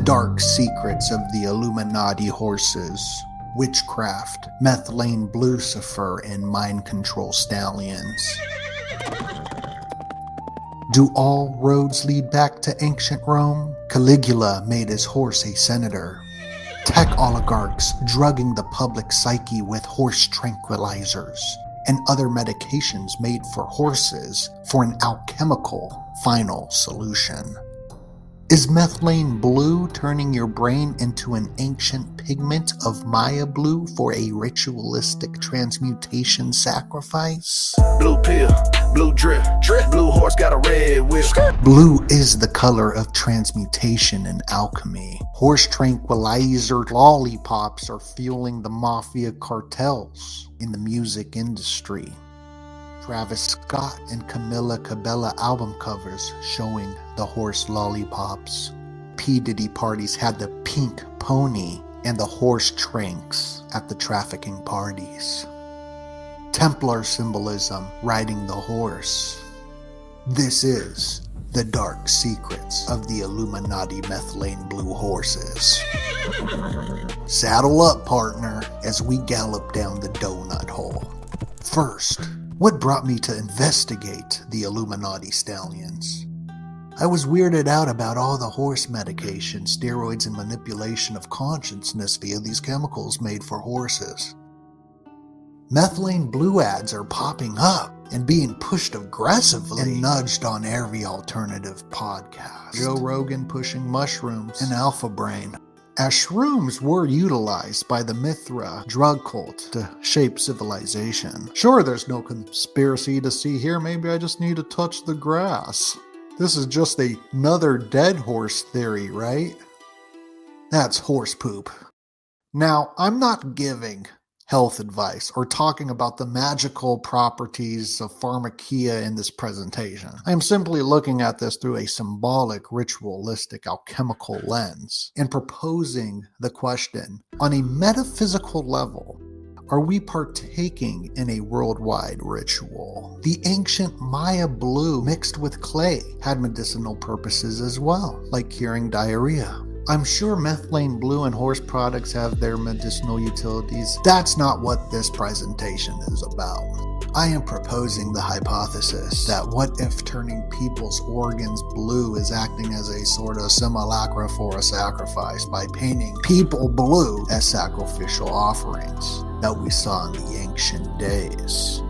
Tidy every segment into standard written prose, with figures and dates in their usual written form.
dark secrets of the Illuminati horses, witchcraft, methylene Bluecifer, and mind control Stallions. Do all roads lead back to ancient Rome? Caligula made his horse a senator. Tech oligarchs drugging the public psyche with horse tranquilizers and other medications made for horses for an alchemical final solution. Is methylene blue turning your brain into an ancient pigment of Maya blue for a ritualistic transmutation sacrifice? Blue pill, blue drip, blue horse got a red whip. Blue is the color of transmutation in alchemy. Horse tranquilizer lollipops are fueling the mafia cartels in the music industry. Travis Scott and Camila Cabello album covers showing the horse lollipops. P. Diddy parties had the pink pony and the horse tranks at the trafficking parties. Templar symbolism riding the horse. This is the dark secrets of the Illuminati methylene blue horses. Saddle up, partner, as we gallop down the donut hole. First, what brought me to investigate the Illuminati Stallions? I was weirded out about all the horse medication, steroids, and manipulation of consciousness via these chemicals made for horses. Methylene blue ads are popping up and being pushed aggressively and nudged on every alternative podcast. Joe Rogan pushing mushrooms and alpha brain. As shrooms were utilized by the Mithra drug cult to shape civilization. Sure, there's no conspiracy to see here. Maybe I just need to touch the grass. This is just another dead horse theory, right? That's horse poop. Now, I'm not giving health advice or talking about the magical properties of pharmakia in this presentation. I am simply looking at this through a symbolic, ritualistic, alchemical lens and proposing the question, on a metaphysical level, are we partaking in a worldwide ritual? The ancient Maya blue mixed with clay had medicinal purposes as well, like curing diarrhea. I'm sure methylene blue and horse products have their medicinal utilities. That's not what this presentation is about. I am proposing the hypothesis that what if turning people's organs blue is acting as a sort of simulacra for a sacrifice by painting people blue as sacrificial offerings that we saw in the ancient days.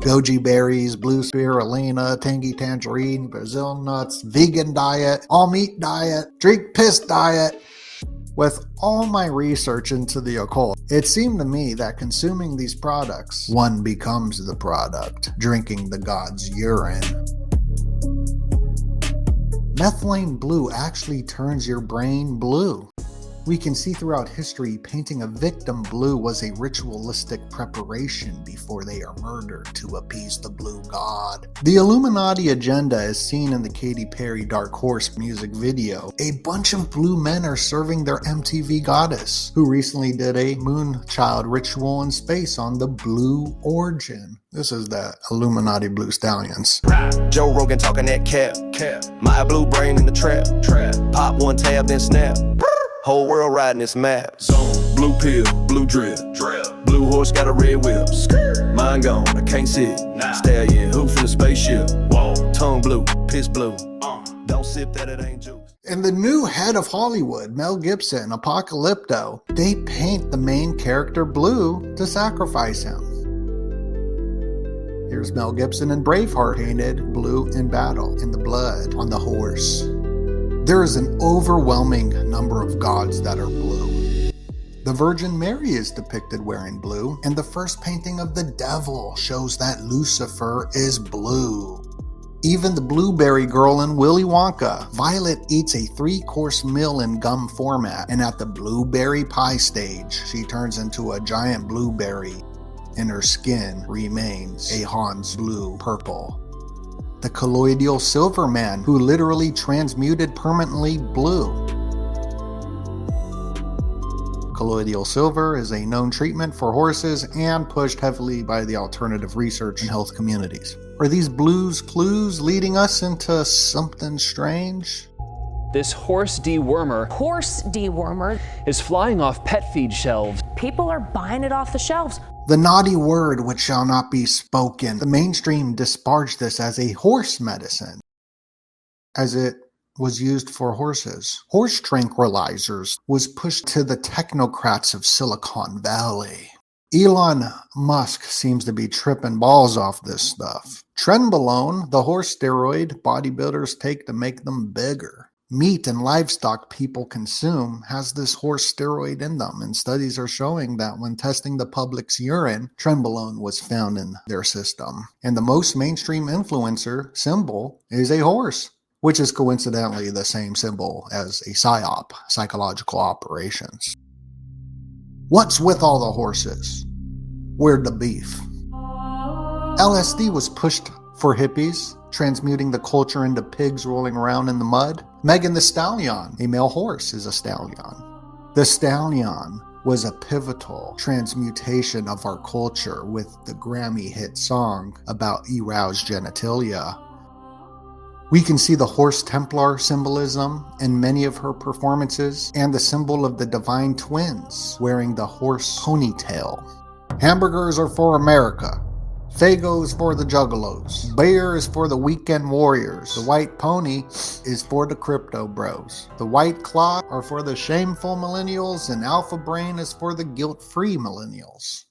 Goji berries, blue spirulina, tangy tangerine, Brazil nuts, vegan diet, all meat diet, drink piss diet. With all my research into the occult, it seemed to me that consuming these products, one becomes the product, drinking the god's urine. Methylene blue actually turns your brain blue. We can see throughout history painting a victim blue was a ritualistic preparation before they are murdered to appease the blue god. The Illuminati agenda is seen in the Katy Perry Dark Horse music video. A bunch of blue men are serving their MTV goddess, who recently did a moonchild ritual in space on the Blue Origin. This is the Illuminati Blue Stallions. Joe Rogan talking that cap. My blue brain in the trap. Pop one tab, then snap. Whole world riding this map. Blue pill, blue drip. Blue horse got a red whip. Mine gone, I can't sit. Stallion, hoof in the spaceship. Tongue blue, piss blue. Don't sip that, it ain't juice. And the new head of Hollywood, Mel Gibson, Apocalypto, they paint the main character blue to sacrifice him. Here's Mel Gibson and Braveheart painted blue in battle in the blood on the horse. There is an overwhelming number of gods that are blue. The Virgin Mary is depicted wearing blue, and the first painting of the devil shows that Lucifer is blue. Even the Blueberry Girl in Willy Wonka. Violet eats a 3-course meal in gum format, and at the blueberry pie stage, she turns into a giant blueberry, and her skin remains a Hans blue purple. The colloidal silver man, who literally transmuted permanently blue. Colloidal silver is a known treatment for horses and pushed heavily by the alternative research and health communities. Are these blues clues leading us into something strange? This horse dewormer is flying off pet feed shelves. People are buying it off the shelves. The naughty word which shall not be spoken. The mainstream disparaged this as a horse medicine, as it was used for horses. Horse tranquilizers was pushed to the technocrats of Silicon Valley. Elon Musk seems to be tripping balls off this stuff. Trenbolone, the horse steroid bodybuilders take to make them bigger. Meat and livestock people consume has this horse steroid in them, and studies are showing that when testing the public's urine, trenbolone was found in their system. And the most mainstream influencer symbol is a horse, which is coincidentally the same symbol as a PSYOP, psychological operations. What's with all the horses? Where'd the beef? LSD was pushed for hippies, transmuting the culture into pigs rolling around in the mud. Megan the Stallion, a male horse, is a stallion. The stallion was a pivotal transmutation of our culture with the Grammy hit song about aroused genitalia. We can see the horse Templar symbolism in many of her performances, and the symbol of the divine twins wearing the horse ponytail. Hamburgers are for America. Fagos for the juggalos. Beer is for the weekend warriors. The white pony is for the crypto bros. The white claw are for the shameful millennials, and alpha brain is for the guilt-free millennials.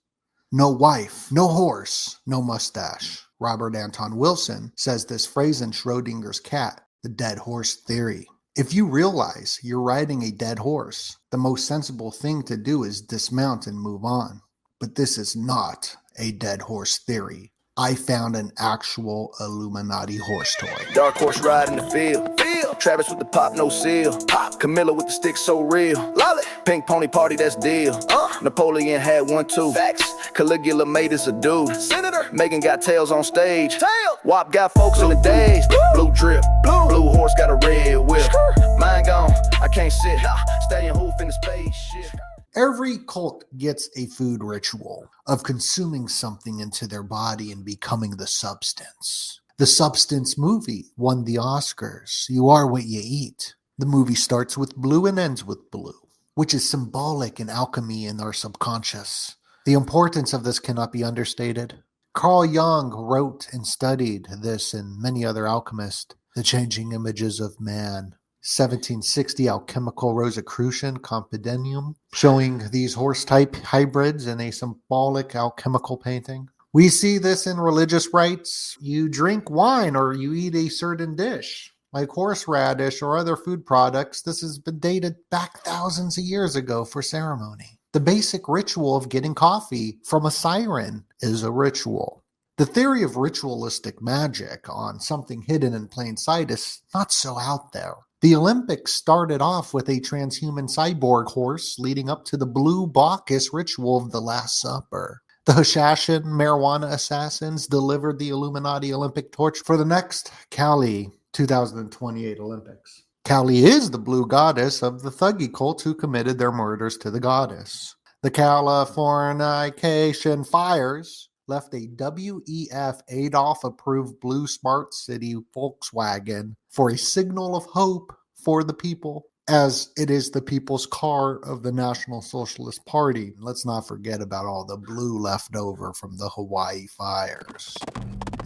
No wife, no horse, no mustache. Robert Anton Wilson says this phrase in Schrodinger's cat, the dead horse theory. If you realize you're riding a dead horse, the most sensible thing to do is dismount and move on. But this is not a dead horse theory. I found an actual Illuminati horse toy. Dark horse ride in the field. Travis with the pop, no seal. Camilla with the stick, so real. Lolly. Pink pony party, that's deal. Napoleon had one too. Facts. Caligula made us a dude. Senator. Megan got tails on stage. WAP got folks in the days. Blue drip. Blue horse got a red whip. Mine gone. I can't sit. Stallion hoof in the spaceship. Every cult gets a food ritual of consuming something into their body and becoming the substance. The Substance movie won the Oscars. You are what you eat. The movie starts with blue and ends with blue, which is symbolic in alchemy in our subconscious. The importance of this cannot be understated. Carl Jung wrote and studied this and many other alchemists, The Changing Images of Man. 1760 Alchemical Rosicrucian Compendium, showing these horse-type hybrids in a symbolic alchemical painting. We see this in religious rites. You drink wine or you eat a certain dish, like horseradish or other food products. This has been dated back thousands of years ago for ceremony. The basic ritual of getting coffee from a siren is a ritual. The theory of ritualistic magic on something hidden in plain sight is not so out there. The Olympics started off with a transhuman cyborg horse leading up to the blue Bacchus ritual of the Last Supper. The Hashashin marijuana assassins delivered the Illuminati Olympic torch for the next Cali 2028 Olympics. Cali is the blue goddess of the Thuggee cult who committed their murders to the goddess. The Californication fires left a WEF Adolf-approved blue Smart City Volkswagen for a signal of hope for the people, as it is the people's car of the National Socialist Party. Let's not forget about all the blue left over from the Hawaii fires.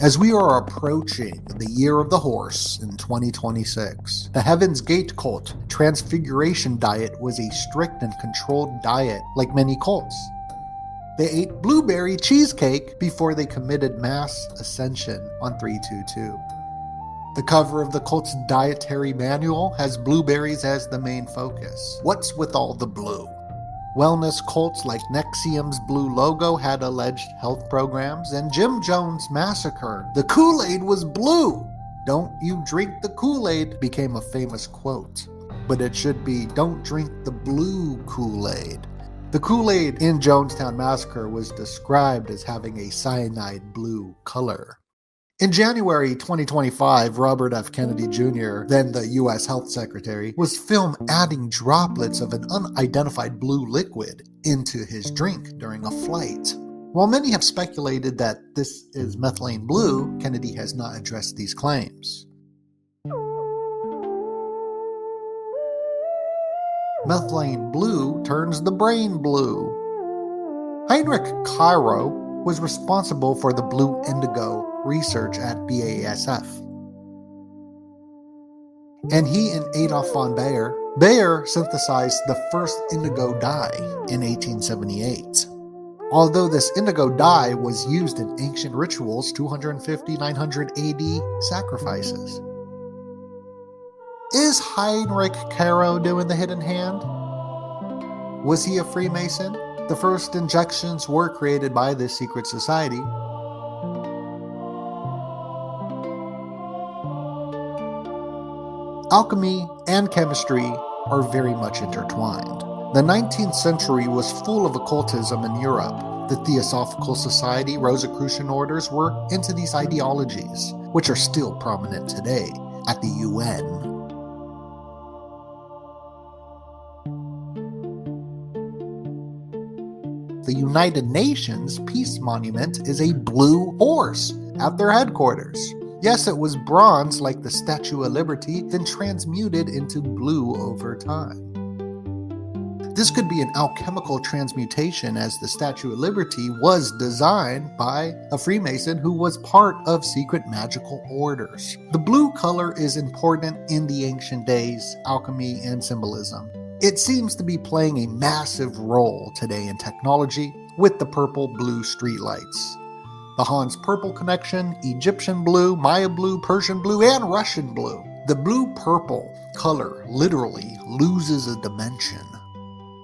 As we are approaching the year of the horse in 2026, the Heaven's Gate cult transfiguration diet was a strict and controlled diet like many cults. They ate blueberry cheesecake before they committed mass ascension on 322. The cover of the cult's dietary manual has blueberries as the main focus. What's with all the blue? Wellness cults like NXIVM's blue logo had alleged health programs, and Jim Jones' massacre, the Kool-Aid was blue. "Don't you drink the Kool-Aid" became a famous quote, but it should be "don't drink the blue Kool-Aid." The Kool-Aid in Jonestown Massacre was described as having a cyanide blue color. In January 2025, Robert F. Kennedy Jr., then the U.S. Health Secretary, was filmed adding droplets of an unidentified blue liquid into his drink during a flight. While many have speculated that this is methylene blue, Kennedy has not addressed these claims. Methylene blue turns the brain blue. Heinrich Cairo was responsible for the blue indigo research at BASF. And he and Adolf von Baeyer synthesized the first indigo dye in 1878. Although this indigo dye was used in ancient rituals 250-900 AD sacrifices. Is Heinrich Cairo doing the hidden hand? Was he a Freemason? The first injections were created by this secret society. Alchemy and chemistry are very much intertwined. The 19th century was full of occultism in Europe. The Theosophical Society, Rosicrucian orders were into these ideologies, which are still prominent today at the UN. The United Nations Peace Monument is a blue horse at their headquarters. Yes, it was bronze like the Statue of Liberty, then transmuted into blue over time. This could be an alchemical transmutation, as the Statue of Liberty was designed by a Freemason who was part of secret magical orders. The blue color is important in the ancient days, alchemy and symbolism. It seems to be playing a massive role today in technology with the purple-blue streetlights. The Hans Purple connection, Egyptian blue, Maya blue, Persian blue, and Russian blue. The blue-purple color literally loses a dimension,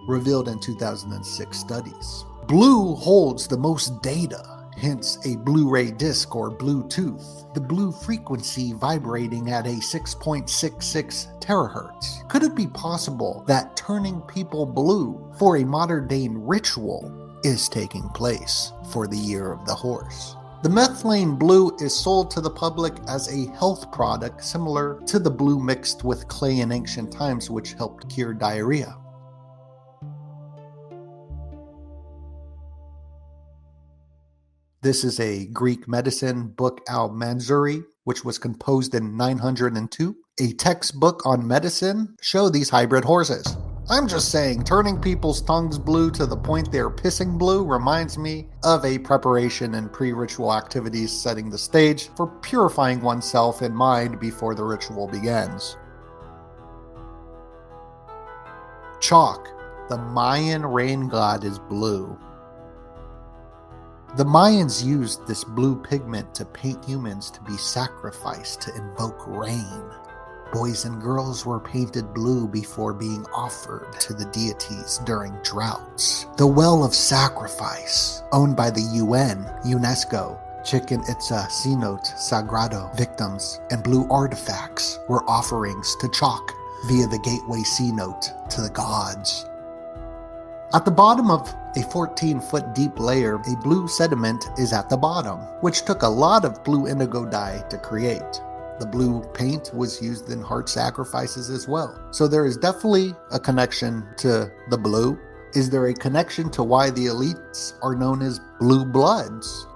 revealed in 2006 studies. Blue holds the most data, hence a Blu-ray disc or Bluetooth. The blue frequency vibrating at a 6.66 terahertz. Could it be possible that turning people blue for a modern-day ritual is taking place for the Year of the Horse? The methylene blue is sold to the public as a health product similar to the blue mixed with clay in ancient times, which helped cure diarrhea. This is a Greek medicine book al-Manzuri, which was composed in 902. A textbook on medicine show these hybrid horses. I'm just saying, turning people's tongues blue to the point they're pissing blue reminds me of a preparation and pre-ritual activities setting the stage for purifying oneself and mind before the ritual begins. Chalk. The Mayan rain god is blue. The Mayans used this blue pigment to paint humans to be sacrificed to invoke rain. Boys and girls were painted blue before being offered to the deities during droughts. The Well of Sacrifice, owned by the UN, UNESCO, Chichen Itza, Cenote, Sagrado, victims, and blue artifacts were offerings to Chalk via the gateway cenote to the gods. At the bottom of a 14-foot deep layer, a blue sediment is at the bottom, which took a lot of blue indigo dye to create. The blue paint was used in heart sacrifices as well. So there is definitely a connection to the blue. Is there a connection to why the elites are known as blue bloods?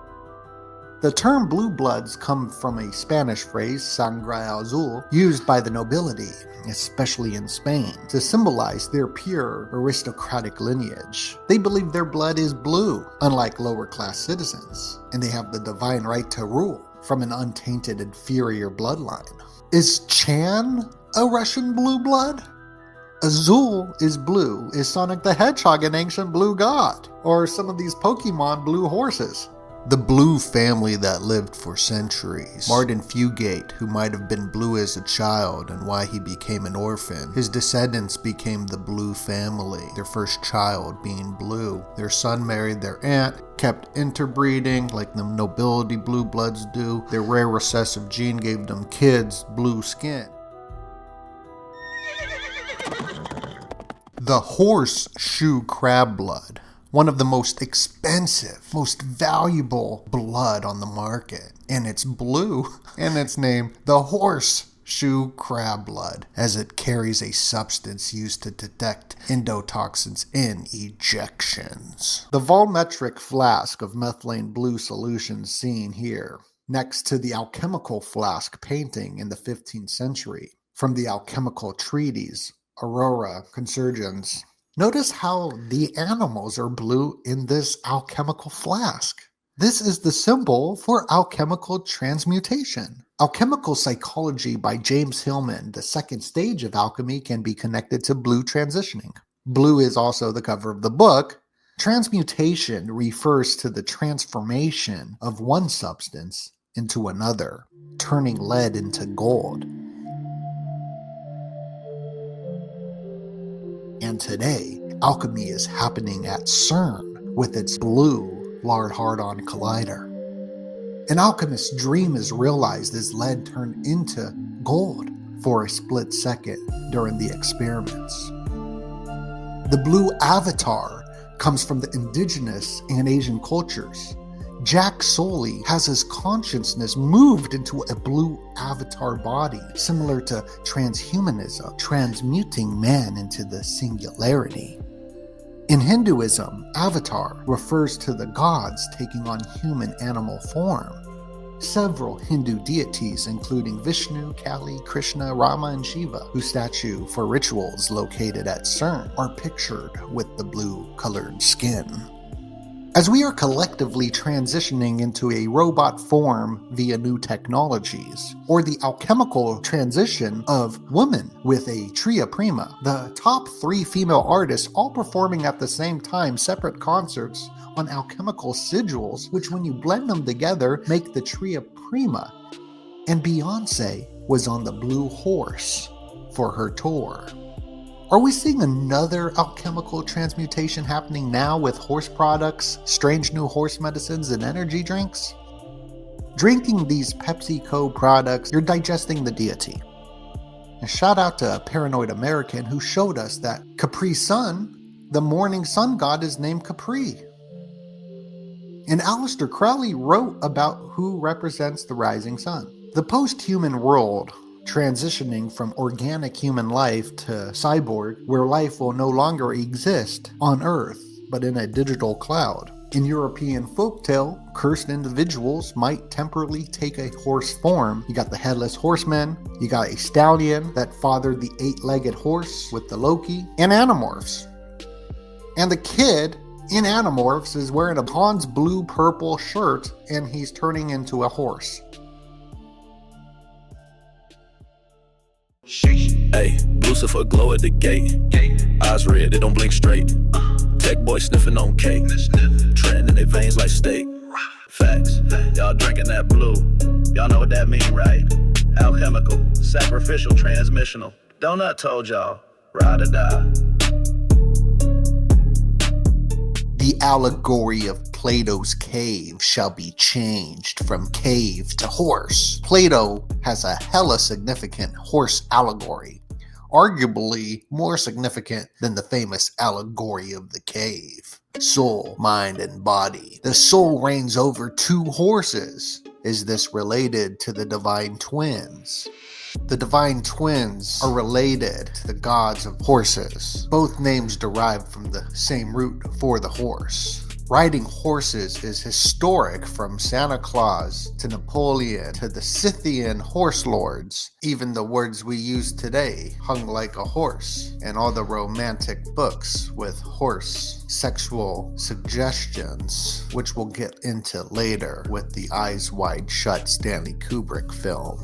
The term blue bloods come from a Spanish phrase, sangre azul, used by the nobility, especially in Spain, to symbolize their pure aristocratic lineage. They believe their blood is blue, unlike lower class citizens, and they have the divine right to rule from an untainted inferior bloodline. Is Chan a Russian blue blood? Azul is blue. Is Sonic the Hedgehog an ancient blue god? Or some of these Pokemon blue horses? The blue family that lived for centuries. Martin Fugate, who might have been blue as a child and why he became an orphan. His descendants became the blue family, their first child being blue. Their son married their aunt, kept interbreeding like the nobility blue bloods do. Their rare recessive gene gave them kids blue skin. The horseshoe crab blood. One of the most expensive, most valuable blood on the market. And it's blue, and it's named the horseshoe crab blood, as it carries a substance used to detect endotoxins in ejections. The volumetric flask of methylene blue solution seen here, next to the alchemical flask painting in the 15th century from the alchemical treatise Aurora consurgens. Notice how the animals are blue in this alchemical flask. This is the symbol for alchemical transmutation. Alchemical Psychology by James Hillman, the second stage of alchemy, can be connected to blue transitioning. Blue is also the cover of the book. Transmutation refers to the transformation of one substance into another, turning lead into gold. And today, alchemy is happening at CERN with its blue Large Hadron Collider. An alchemist's dream is realized as lead turned into gold for a split second during the experiments. The blue avatar comes from the indigenous and Asian cultures. Jack Soley has his consciousness moved into a blue avatar body, similar to transhumanism, transmuting man into the singularity. In Hinduism, avatar refers to the gods taking on human animal form. Several Hindu deities, including Vishnu, Kali, Krishna, Rama, and Shiva, whose statue for rituals located at CERN, are pictured with the blue-colored skin. As we are collectively transitioning into a robot form via new technologies, or the alchemical transition of women with a tria prima, the top 3 female artists all performing at the same time separate concerts on alchemical sigils, which when you blend them together make the tria prima. And Beyonce was on the blue horse for her tour. Are we seeing another alchemical transmutation happening now with horse products, strange new horse medicines, and energy drinks? Drinking these PepsiCo products, you're digesting the deity. And shout out to a paranoid American who showed us that Capri Sun, the morning sun god, is named Capri. And Aleister Crowley wrote about who represents the rising sun. The post-human world, transitioning from organic human life to cyborg, where life will no longer exist on Earth, but in a digital cloud. In European folktale, cursed individuals might temporarily take a horse form. You got the headless horseman, you got a stallion that fathered the 8-legged horse with the Loki, and Animorphs. And the kid in Animorphs is wearing a Hans blue-purple shirt, and he's turning into a horse. Hey, Bluecifer glow at the gate. Eyes red, they don't blink straight. Tech boy sniffing on cake. Trend in their veins like steak. Facts, y'all drinking that blue. Y'all know what that mean, right? Alchemical, sacrificial, transmissional. DoeNut told y'all, ride or die. The allegory of Plato's cave shall be changed from cave to horse. Plato has a hella significant horse allegory, arguably more significant than the famous allegory of the cave. Soul, mind, and body. The soul reigns over 2 horses. Is this related to the divine twins? The divine twins are related to the gods of horses. Both names derive from the same root for the horse. Riding horses is historic, from Santa Claus to Napoleon to the Scythian horse lords. Even the words we use today, hung like a horse, and all the romantic books with horse sexual suggestions, which we'll get into later with the Eyes Wide Shut Stanley Kubrick film.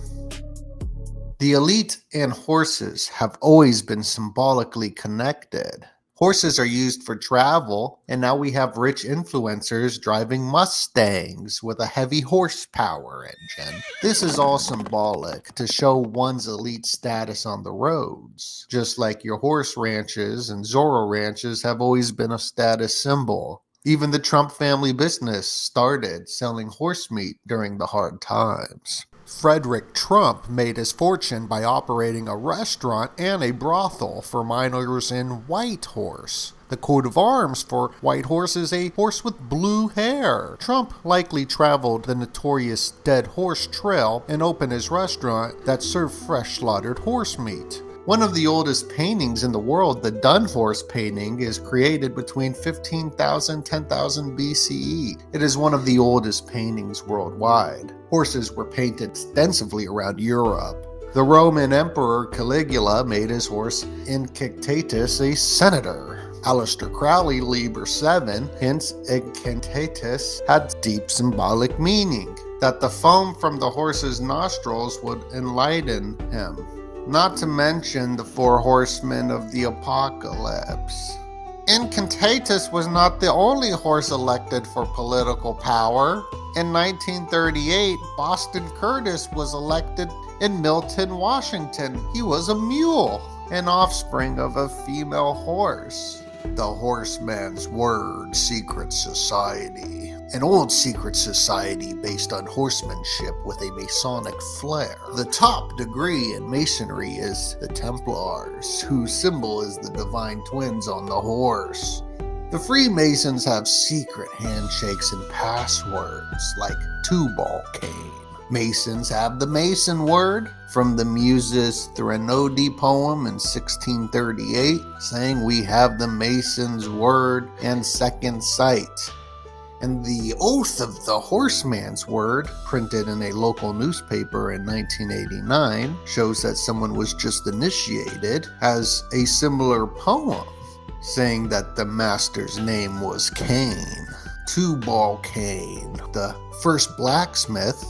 The elite and horses have always been symbolically connected. Horses are used for travel, and now we have rich influencers driving Mustangs with a heavy horsepower engine. This is all symbolic to show one's elite status on the roads, just like your horse ranches and Zorro ranches have always been a status symbol. Even the Trump family business started selling horse meat during the hard times. Frederick Trump made his fortune by operating a restaurant and a brothel for minors in Whitehorse. The coat of arms for Whitehorse is a horse with blue hair. Trump likely traveled the notorious Dead Horse Trail and opened his restaurant that served fresh slaughtered horse meat. One of the oldest paintings in the world, the Dun Horse painting, is created between 15,000 and 10,000 BCE. It is one of the oldest paintings worldwide. Horses were painted extensively around Europe. The Roman Emperor Caligula made his horse Incitatus a senator. Aleister Crowley, Liber 7, hence Incitatus had deep symbolic meaning, that the foam from the horse's nostrils would enlighten him. Not to mention the 4 horsemen of the apocalypse. Incitatus was not the only horse elected for political power. In 1938, Boston Curtis was elected in Milton, Washington. He was a mule, an offspring of a female horse. The Horseman's Word Secret Society. An old secret society based on horsemanship with a Masonic flair. The top degree in Masonry is the Templars, whose symbol is the divine twins on the horse. The Freemasons have secret handshakes and passwords like Tubal Cain. Masons have the Mason word from the Muses' Threnody poem in 1638, saying we have the Mason's word and second sight. And the Oath of the Horseman's Word, printed in a local newspaper in 1989, shows that someone was just initiated, has a similar poem, saying that the master's name was Cain, Tubal Cain, the first blacksmith,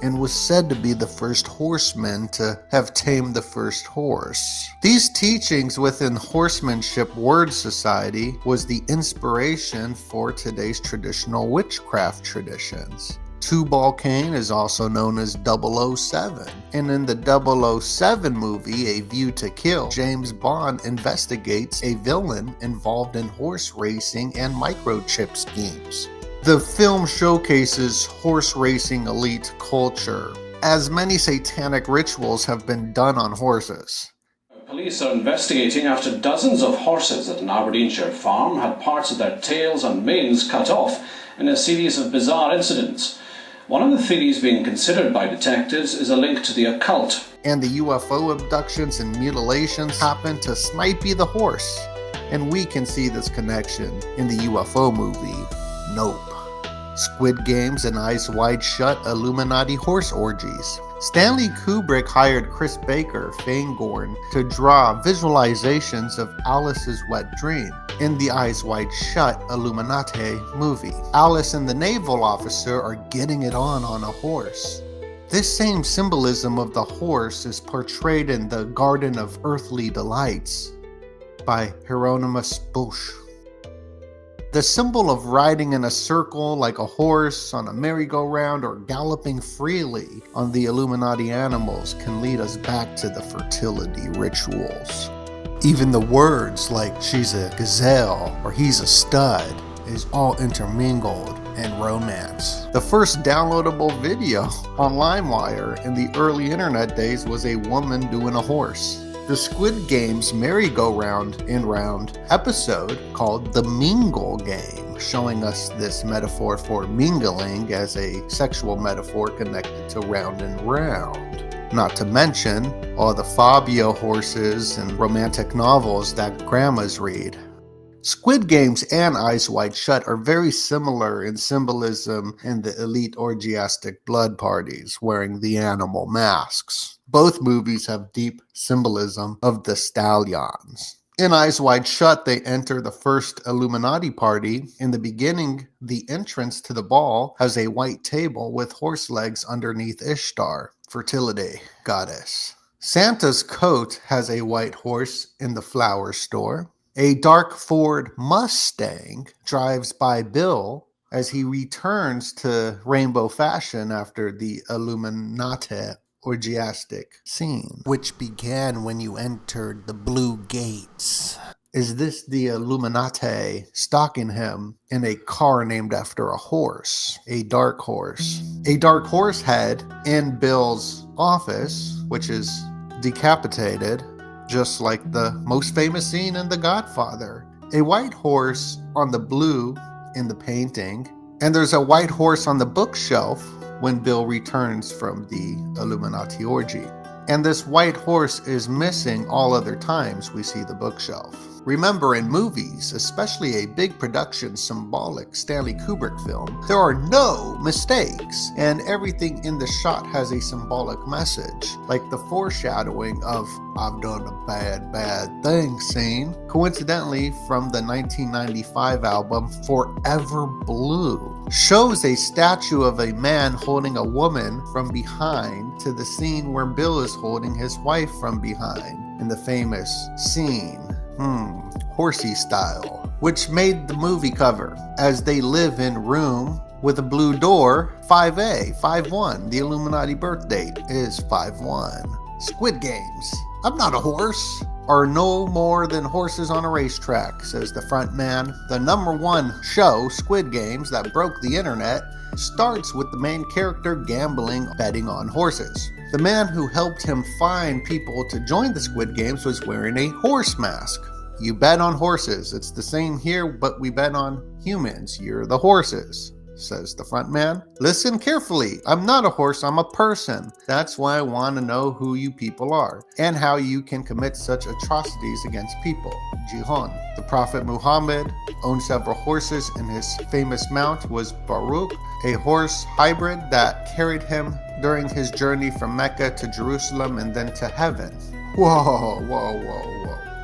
and was said to be the first horseman to have tamed the first horse. These teachings within Horsemanship Word Society was the inspiration for today's traditional witchcraft traditions. Tubal Cain is also known as 007, and in the 007 movie, A View to Kill, James Bond investigates a villain involved in horse racing and microchip schemes. The film showcases horse racing elite culture, as many satanic rituals have been done on horses. Police are investigating after dozens of horses at an Aberdeenshire farm had parts of their tails and manes cut off in a series of bizarre incidents. One of the theories being considered by detectives is a link to the occult. And the UFO abductions and mutilations happen to Snipey the horse. And we can see this connection in the UFO movie, Nope. Squid Games and Eyes Wide Shut Illuminati horse orgies. Stanley Kubrick hired Chris Baker, Fangorn, to draw visualizations of Alice's wet dream in the Eyes Wide Shut Illuminati movie. Alice and the naval officer are getting it on a horse. This same symbolism of the horse is portrayed in The Garden of Earthly Delights by Hieronymus Bosch. The symbol of riding in a circle like a horse on a merry-go-round or galloping freely on the Illuminati animals can lead us back to the fertility rituals. Even the words like she's a gazelle or he's a stud is all intermingled in romance. The first downloadable video on LimeWire in the early internet days was a woman doing a horse. The Squid Games merry-go-round and round episode called The Mingle Game, showing us this metaphor for mingling as a sexual metaphor connected to round and round. Not to mention all the Fabio horses and romantic novels that grandmas read. Squid Games and Eyes Wide Shut are very similar in symbolism in the elite orgiastic blood parties wearing the animal masks. Both movies have deep symbolism of the Stallions. In Eyes Wide Shut, they enter the first Illuminati party. In the beginning, the entrance to the ball has a white table with horse legs underneath Ishtar, fertility goddess. Santa's coat has a white horse in the flower store. A dark Ford Mustang drives by Bill as he returns to rainbow fashion after the Illuminati orgiastic scene, which began when you entered the blue gates. Is this the Illuminati stalking him in a car named after a horse, a dark horse? A dark horse head in Bill's office, which is decapitated, just like the most famous scene in The Godfather. A white horse on the blue in the painting, and there's a white horse on the bookshelf when Bill returns from the Illuminati orgy. And this white horse is missing all other times we see the bookshelf. Remember, in movies, especially a big production Symbolic Stanley Kubrick film, there are no mistakes, and everything in the shot has a symbolic message, like the foreshadowing of "I've done a bad thing" scene, coincidentally from the 1995 album Forever Blue, shows a statue of a man holding a woman from behind to the scene where Bill is holding his wife from behind in the famous scene. Horsey style, which made the movie cover, as they live in room with a blue door, 5A, 5-1. The Illuminati birth date is 5-1. Squid Games. I'm not a horse. Are no more than horses on a racetrack, says the front man. The #1 show, Squid Games, that broke the internet, starts with the main character gambling, betting on horses. The man who helped him find people to join the Squid Games was wearing a horse mask. You bet on horses. It's the same here, but we bet on humans. You're the horses, says the front man. Listen carefully. I'm not a horse, I'm a person. That's why I want to know who you people are and how you can commit such atrocities against people. Jihon. The Prophet Muhammad owned several horses, and his famous mount was Baruch, a horse hybrid that carried him during his journey from Mecca to Jerusalem and then to heaven. Whoa.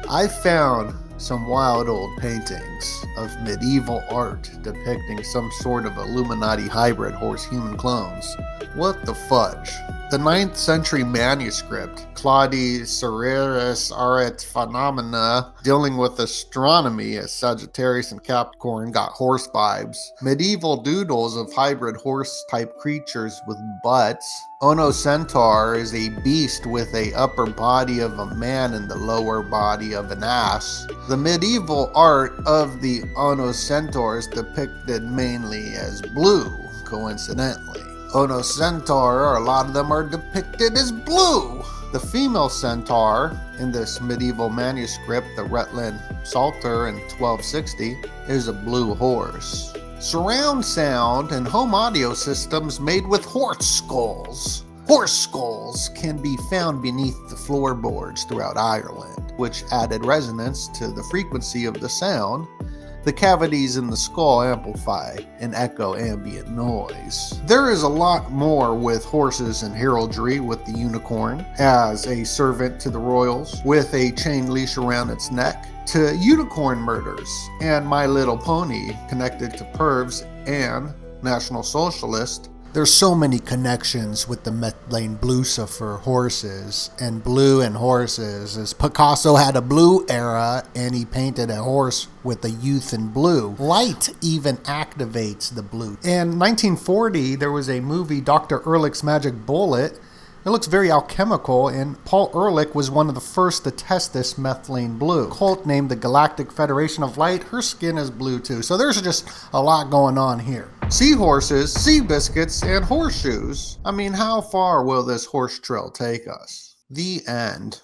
I found some wild old paintings of medieval art depicting some sort of Illuminati hybrid horse-human clones. What the fudge? The 9th century manuscript, Claudi Cereris Aret Phenomena, dealing with astronomy as Sagittarius and Capricorn, got horse vibes. Medieval doodles of hybrid horse-type creatures with butts. Ono Centaur is a beast with a upper body of a man and the lower body of an ass. The medieval art of the Ono Centaur is depicted mainly as blue, coincidentally. Ono Centaur, a lot of them are depicted as blue. The female centaur in this medieval manuscript, the Rutland Psalter in 1260, is a blue horse. Surround sound and home audio systems made with horse skulls. Horse skulls can be found beneath the floorboards throughout Ireland, which added resonance to the frequency of the sound. The cavities in the skull amplify and echo ambient noise. There is a lot more with horses and heraldry, with the unicorn as a servant to the royals with a chain leash around its neck, to unicorn murders and My Little Pony connected to pervs and National Socialist. There's so many connections with the methylene Bluecifer horses, and blue and horses, as Picasso had a blue era and he painted a horse with a youth in blue. Light even activates the blue. In 1940, there was a movie, Dr. Ehrlich's Magic Bullet. It looks very alchemical, and Paul Ehrlich was one of the first to test this methylene blue. Occult named the Galactic Federation of Light. Her skin is blue too, so there's just a lot going on here. Seahorses, sea biscuits, and horseshoes. I mean, how far will this horse trail take us? The end.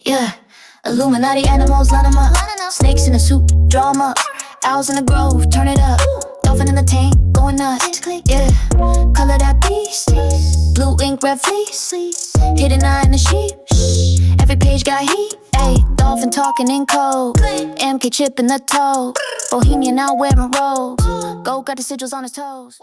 Yeah, Illuminati animals, line 'em up. Snakes in a suit, draw 'em up. Owls in the grove, turn it up. Dolphin in the tank, going nuts. Yeah, color that beast. Blue ink, red fleece. Hidden eye in the sheep. Every page got heat. Ayy, dolphin talking in code. MK chip in the toe. Bohemian out wearing robes. Gold got the sigils on his toes.